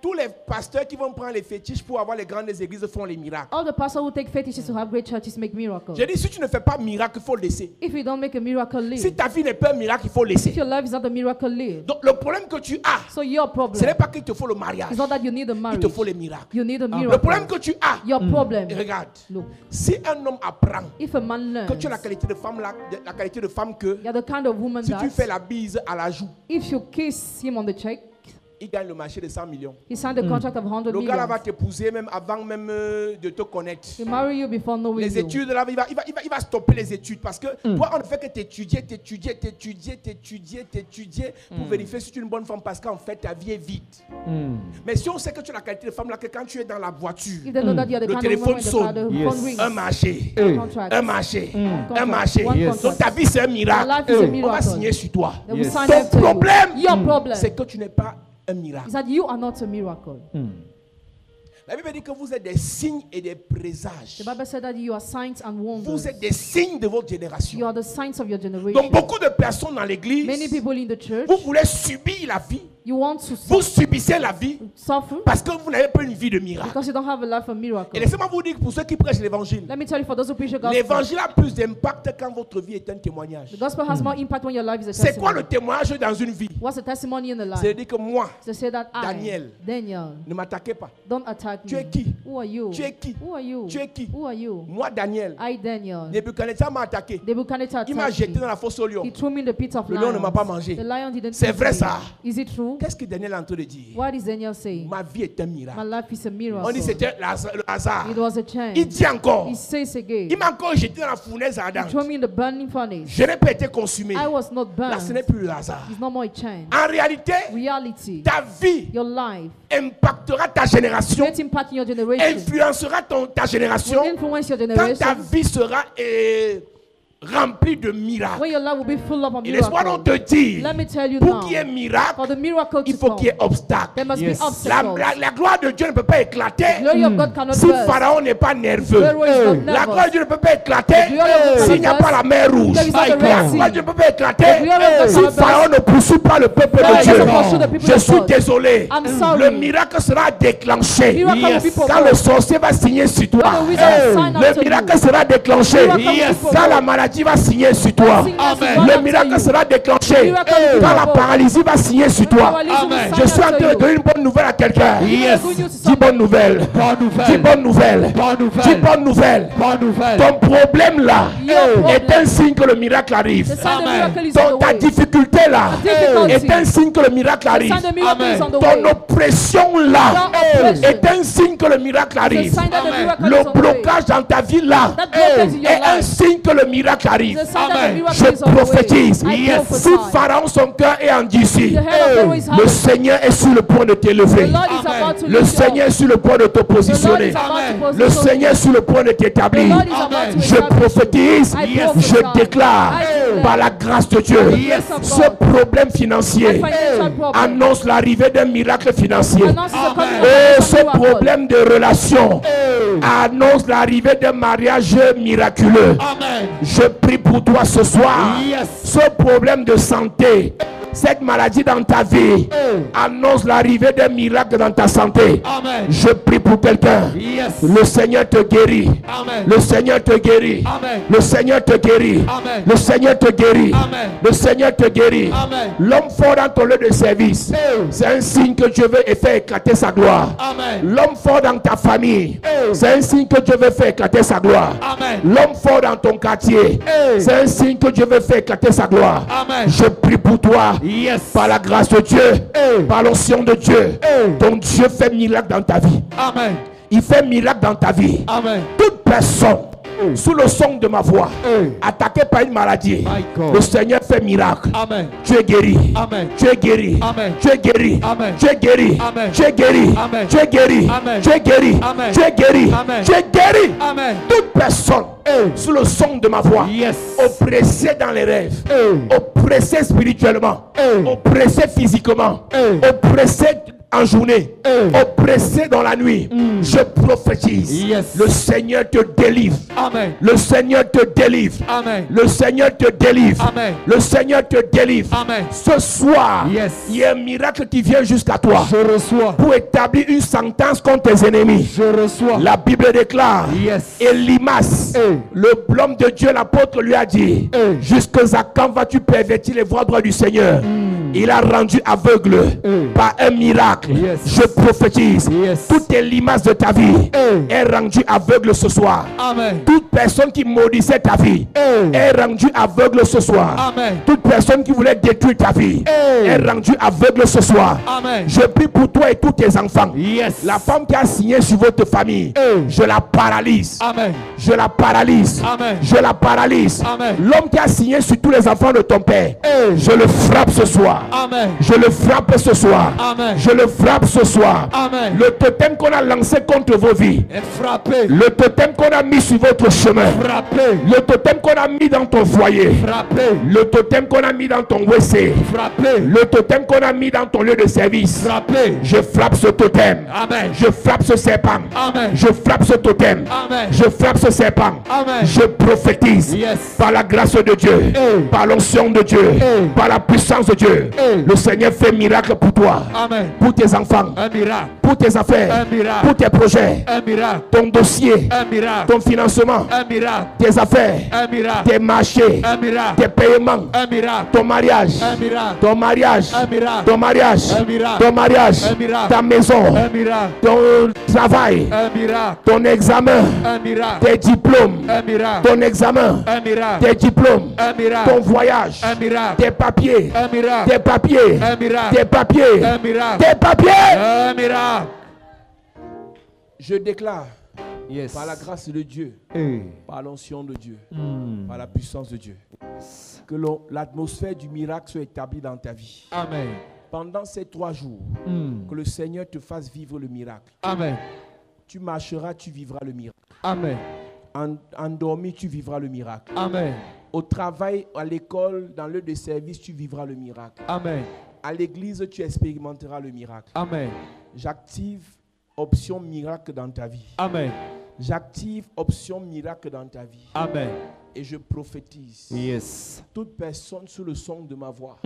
Tous les pasteurs qui vont prendre les fétiches pour avoir les grandes églises font les miracles.
All the pastors who take fetishes to have great churches make miracles.
J'ai dit, si tu ne fais pas miracle, il faut le laisser.
If you don't make a miracle live,
Si ta vie n'est pas un miracle, il faut le
if
laisser.
your life is not a miracle live,
Donc le problème que tu as,
so your
ce
problem
n'est pas qu'il te faut le mariage,
is not that you need a
il
marriage.
te faut les miracles.
You need a
Le
miracle.
problème que tu as,
Your problem.
regarde,
Look,
si un homme apprend
if a man learns
que tu as la qualité de femme, la qualité de femme que
you're the kind of woman
si tu
that
fais la bise à la joue,
if you kiss him on the cheek,
il gagne le marché de 100 millions.
he signed a contract of 100
Le gars là
million.
va t'épouser même avant même de te connaître.
He marry you before knowing
Les
you.
études là, il va stopper les études parce que toi on ne fait que t'étudier pour vérifier si tu es une bonne femme parce qu'en fait ta vie est vide. Mais si on sait que tu as la qualité de femme là, que quand tu es dans la voiture,
If they know that you're the
Le
kind of
téléphone
woman when the
sonne.
phone rings,
un marché,
contract.
un marché, un
Contract.
marché.
One
Yes.
Donc ta vie c'est un
Your
miracle.
life is a
On va
miracle.
signer sur toi.
They will
Yes.
sign
Ton
after you.
problème,
Your problem
c'est que tu n'es pas un miracle.
is that you are not a miracle.
La Bible dit que vous êtes des signes et des présages.
The Bible said that you are signs and wonders.
Vous êtes des signes de votre
You
génération.
are the signs of your generation.
Donc beaucoup de personnes dans
Many
l'église,
people in the church,
vous voulez subir la vie.
you want to
Vous subissez la vie
suffer
parce que vous n'avez pas une vie de miracle.
because you don't have a life of
Et
miracle.
laissez-moi vous dire que pour ceux qui prêchent l'évangile,
Let me tell you, for those who preach the gospel,
l'évangile a plus d'impact quand votre vie est un témoignage.
the gospel has more impact when your life is a
C'est quoi
testimony.
le témoignage dans une vie?
What's a testimony in a life?
C'est-à-dire que moi,
To say that
Daniel.
Daniel,
ne m'attaquez pas.
don't attack
Tu
me.
es qui?
Who are you?
Tu es qui?
Who are you?
Tu es qui?
Who are you?
Moi, Daniel,
I, Daniel.
Nebuchadnezzar m'a attaqué.
Nebuchadnezzar
Il m'a
attacked
jeté
me.
dans la fosse au lion.
He threw me in the pit of
Le lion ne m'a pas
lions.
mangé.
The lion didn't
C'est
eat
vrai
me.
ça.
Is it true?
Qu'est-ce que Daniel est en train de dire?
What is Daniel saying?
Ma vie est un
My
miracle.
life is a miracle.
On dit c'était le hasard.
It was a chance.
Il dit encore.
He says again.
Il m'a encore jeté dans la fournaise
He
ardente.
threw me in the burning furnace.
Je n'ai pas été consumé.
I was not
Là, ce
burned.
n'est plus le hasard.
It's no more a chance.
En réalité,
Reality.
ta vie
Your life.
impactera ta génération,
Great impact in your generation.
influencera ta génération
Will influence your
quand ta
generation.
vie sera remplie de miracles.
When your life will be full of
Et laisse-moi donc
miracles.
te dire,
Let me tell you
pour
now.
qu'il y ait miracle,
For the miracle
il
to
faut
come,
qu'il y ait obstacle.
there must
Yes.
be obstacles.
La gloire de Dieu ne peut pas éclater
Glory of God cannot
si
burst.
Pharaon n'est pas nerveux.
Pharaoh is not
La gloire de
nervous.
Dieu ne peut pas éclater
The glory of God
s'il n'y a
cannot
pas la mer rouge.
There is not the
La
Red
gloire de
Sea.
Dieu ne peut pas éclater
The glory of God
si
cannot
Pharaon ne poursuit pas le peuple
Pharaoh
de Dieu.
doesn't pursue the people
Je
of
suis
God.
désolé.
I'm sorry.
Le miracle sera déclenché
Miracle will be
Yes.
quand
performed.
le sorcier va signer sur toi.
When the wizard sign
Le
after
miracle
you.
sera déclenché
Miracle will be
Yes.
quand
performed.
la maladie va signer sur toi.
Sickness
Amen.
will run
Le
after
miracle
you.
sera déclenché
Miracle will be
quand la
performed.
paralysie va signer sur toi.
Paralysis will
Amen.
sign
Je suis en
after
train de
you.
donner une bonne nouvelle à quelqu'un.
Yes.
Good news to
Dis
somebody.
bonne nouvelle.
Bonne
Dis
nouvelle.
bonne nouvelle.
Bonne
Dis
nouvelle.
bonne nouvelle.
Bonne nouvelle.
Ton problème là
Your
est
problem.
un signe que le miracle arrive.
The sign the
Amen.
miracle is on
Donc
the
ta
way.
difficulté là
difficulty.
est un signe que le miracle
The
arrive.
sign the miracle
Amen.
is on the
Ton
way.
oppression là
Your oppression.
est un signe que le miracle
The
arrive.
sign that the
Amen.
miracle is
Le
on the way.
blocage dans ta vie là
That blockage in your
est un
life.
signe que le miracle arrive.
The sign that the
Amen.
miracle
Je
is on the way.
prophétise.
I
Yes.
prophesy.
Si Pharaon son cœur est endurci,
The head of Pharaoh is
le
hard.
Seigneur est sur le point de
The
t'élever.
Lord is
Amen.
about to
Le
lift you
Seigneur
up.
est sur le point de te
The Lord
positionner.
is about
Amen.
to
Le
position
Seigneur est sur le point de
you. The
t'établir.
Lord is
Amen.
about to
Je
establish you.
prophétise,
I
je
prophesy.
déclare
I declare.
par la grâce de Dieu,
Yes.
ce problème financier
That financial problem.
annonce l'arrivée d'un miracle financier.
Announces the coming of
Et
a
ce
miracle.
problème de relation annonce l'arrivée d'un mariage miraculeux.
Amen.
Je prie pour toi ce soir.
Yes.
Ce problème de santé, cette maladie dans ta vie annonce l'arrivée d'un miracle dans ta santé.
Amen.
Je prie pour quelqu'un.
Yes.
Le Seigneur te guérit.
Amen.
Le Seigneur te guérit.
Amen.
Le Seigneur te guérit.
Amen.
Le Seigneur te guérit.
Amen.
Le Seigneur te guérit.
Amen.
L'homme fort dans ton lieu de service, c'est un signe que Dieu veut faire éclater sa gloire.
Amen.
L'homme fort dans ta famille, c'est un signe que Dieu veut faire éclater sa gloire.
Amen.
L'homme fort dans ton quartier, c'est un signe que Dieu veut faire éclater sa gloire.
Amen.
Je prie pour toi.
Yes.
Par la grâce de Dieu, par l'onction de Dieu, ton Dieu fait miracle dans ta vie.
Amen.
Il fait miracle dans ta vie.
Amen.
Toute personne sous le son de ma voix, attaquée par une maladie,
My God.
le Seigneur fait miracle.
Amen.
Tu es guéri.
Amen.
Tu es guéri.
Amen.
Tu es guéri.
Amen.
Tu es guéri.
Amen.
Tu es guéri.
Amen.
Tu es guéri.
Amen.
Tu es guéri.
Amen.
Tu es guéri.
Amen.
Tu es guéri.
Amen.
Toute personne sous le son de ma voix,
Yes.
oppressée dans les rêves, oppressée spirituellement, oppressée physiquement, oppressée en journée, oppressé dans la nuit, je prophétise.
Yes.
Le Seigneur te délivre.
Amen.
Le Seigneur te délivre.
Amen.
Le Seigneur te délivre.
Amen.
Le Seigneur te délivre.
Amen.
Ce soir,
Yes.
il y a un miracle qui vient jusqu'à toi
Je reçois.
pour établir une sentence contre tes ennemis.
Je reçois.
La Bible déclare,
Yes.
Elimas, l'homme de Dieu, l'apôtre lui a dit, jusqu'à quand vas-tu pervertir les voies droites du Seigneur? Il a rendu aveugle par un miracle.
Yes.
Je prophétise,
Yes.
toutes les limaces de ta vie est rendue aveugle ce soir.
Amen.
Toute personne qui maudissait ta vie est rendue aveugle ce soir.
Amen.
Toute personne qui voulait détruire ta vie est rendue aveugle ce soir.
Amen.
Je prie pour toi et tous tes enfants.
Yes.
La femme qui a signé sur votre famille, je la paralyse.
Amen.
Je la paralyse.
Amen.
Je la paralyse.
Amen.
L'homme qui a signé sur tous les enfants de ton père, je le frappe ce soir.
Amen.
Je le frappe ce soir.
Amen.
Je le frappe ce soir.
Amen.
Le totem qu'on a lancé contre vos vies,
Et frappé.
le totem qu'on a mis sur votre chemin,
Frappé.
le totem qu'on a mis dans ton foyer,
Frappé.
le totem qu'on a mis dans ton WC,
Frappé.
le totem qu'on a mis dans ton lieu de service,
Frappé.
je frappe ce totem.
Amen.
Je frappe ce serpent.
Amen.
Je frappe ce totem.
Amen.
Je frappe ce serpent.
Amen.
Je prophétise
Yes.
par la grâce de Dieu, par l'onction de Dieu, par la puissance de Dieu. Le Seigneur fait miracle pour toi,
Amen.
pour tes enfants,
Un miracle.
pour tes affaires,
Un miracle.
pour tes projets,
Un miracle.
ton dossier,
Un miracle.
ton financement,
Un miracle.
tes affaires,
Un miracle.
tes marchés,
Un miracle.
tes paiements,
Un miracle.
ton mariage,
Un miracle.
ton mariage,
Un miracle.
ton mariage,
Un miracle.
ton mariage,
Un miracle.
ta maison,
Un miracle.
ton travail,
Un miracle.
ton examen,
Un miracle.
tes diplômes,
Un miracle.
ton examen,
Un miracle.
tes diplômes,
Un miracle.
ton voyage,
Un miracle.
tes papiers,
Un miracle.
tes papiers,
Un miracle.
tes papiers,
Un miracle.
tes papiers.
Un miracle.
Je déclare
Yes.
par la grâce de Dieu, par l'onction de Dieu, par la puissance de Dieu, que l'atmosphère du miracle soit établie dans ta vie.
Amen.
Pendant ces 3 jours, que le Seigneur te fasse vivre le miracle.
Amen.
Tu marcheras, tu vivras le miracle.
Amen.
Endormi, tu vivras le miracle.
Amen.
Au travail, à l'école, dans le de service, tu vivras le miracle.
Amen.
À l'église, tu expérimenteras le miracle.
Amen.
J'active option miracle dans ta vie.
Amen.
J'active option miracle dans ta vie.
Amen.
Et je prophétise.
Yes.
Toute personne sous le son de ma voix,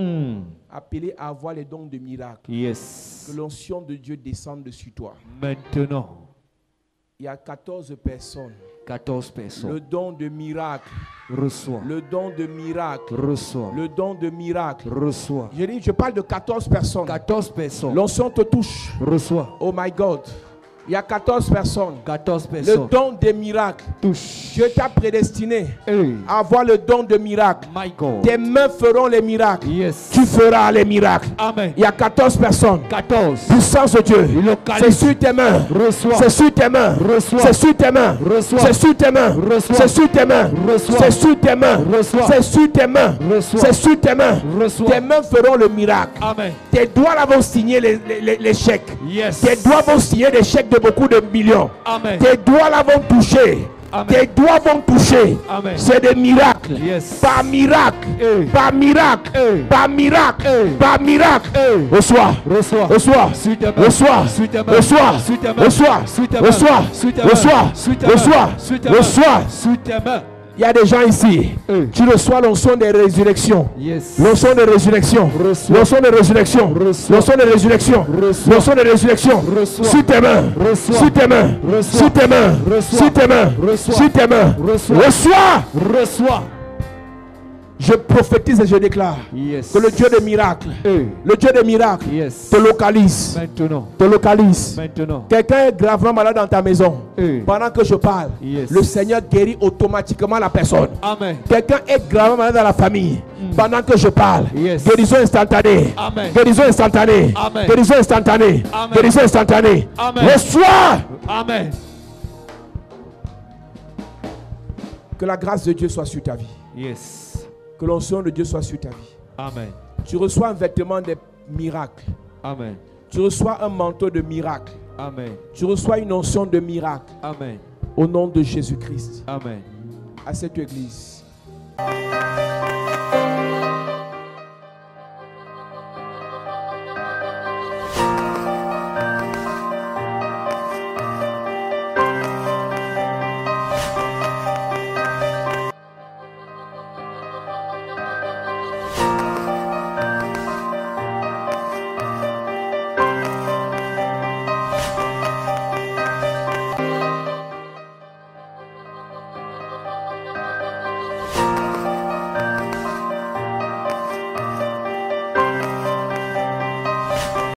appelée à avoir les dons de miracle,
Yes.
que l'onction de Dieu descende dessus toi.
Maintenant,
Il y a 14 personnes.
14 personnes.
Le don de miracle.
Reçois.
Le don de miracle.
Reçois.
Le don de miracle.
Reçois.
Je parle de 14 personnes.
14 personnes.
L'onction te touche.
Reçois.
Oh my God. Il y a 14 personnes.
14
Le
personnes.
don des miracles.
Touche.
Dieu t'a prédestiné
Hey.
à avoir le don de miracle.
My God.
Tes mains feront les miracles.
Yes.
Tu feras les miracles.
Amen.
Il y a 14 personnes.
14.
Puissance de Dieu.
Il
C'est
localise.
sur tes mains.
Reçois.
C'est sur tes mains.
Reçois.
C'est sur tes mains.
Reçois.
C'est sur tes mains.
Reçois.
C'est sur tes mains.
Reçois.
C'est sur tes mains.
Reçois.
C'est sur tes mains.
Reçois.
C'est sur tes mains.
Reçois.
Tes mains feront le miracle.
Amen.
Tes doigts là vont signer les chèques.
Yes.
Tes doigts vont signer des chèques de beaucoup de millions.
Amen.
Tes doigts là vont toucher.
Amen.
Tes doigts vont toucher.
Amen.
C'est des miracles.
Yes.
Par miracle.
Hey.
Par miracle.
Hey.
Par miracle.
Hey.
Par miracle.
Hey.
Reçois.
Reçois.
Reçois.
Suis tes mains.
Reçois.
Suis tes mains.
Reçois.
Suis tes mains.
Reçois.
Suis tes mains.
Reçois.
Suis tes mains.
Reçois.
Suis tes mains.
Reçois.
Suis tes mains.
Reçois.
Suis tes mains.
Il y a des gens ici.
Hey.
Tu reçois l'onction des résurrections.
Yes.
L'onction de résurrection.
Reçois.
L'onction de résurrection.
Reçois.
L'onction de résurrection.
Reçois.
L'onction de résurrection.
Reçois.
Sur tes mains.
Reçois.
Sur tes mains.
Reçois.
Sur tes mains.
Reçois.
Sur tes mains.
Reçois.
Sur tes mains.
Reçois.
Reçois.
Reçois.
Je prophétise et je déclare
Yes.
que le Dieu des miracles,
Hey.
le Dieu des miracles,
Yes.
te localise.
Maintenant.
Te localise.
Maintenant.
Quelqu'un est gravement malade dans ta maison.
Hey.
Pendant que je parle,
Yes.
le Seigneur guérit automatiquement la personne.
Amen.
Quelqu'un est gravement malade dans la famille. Pendant que je parle,
Yes.
guérison instantanée.
Amen.
Guérison instantanée.
Amen.
Guérison instantanée.
Amen.
Guérison instantanée.
Amen.
Reçois.
Amen.
Que la grâce de Dieu soit sur ta vie.
Yes.
Que l'onction de Dieu soit sur ta vie.
Amen.
Tu reçois un vêtement de miracle.
Amen.
Tu reçois un manteau de miracle.
Amen.
Tu reçois une onction de miracle.
Amen.
Au nom de Jésus-Christ.
Amen.
À cette église.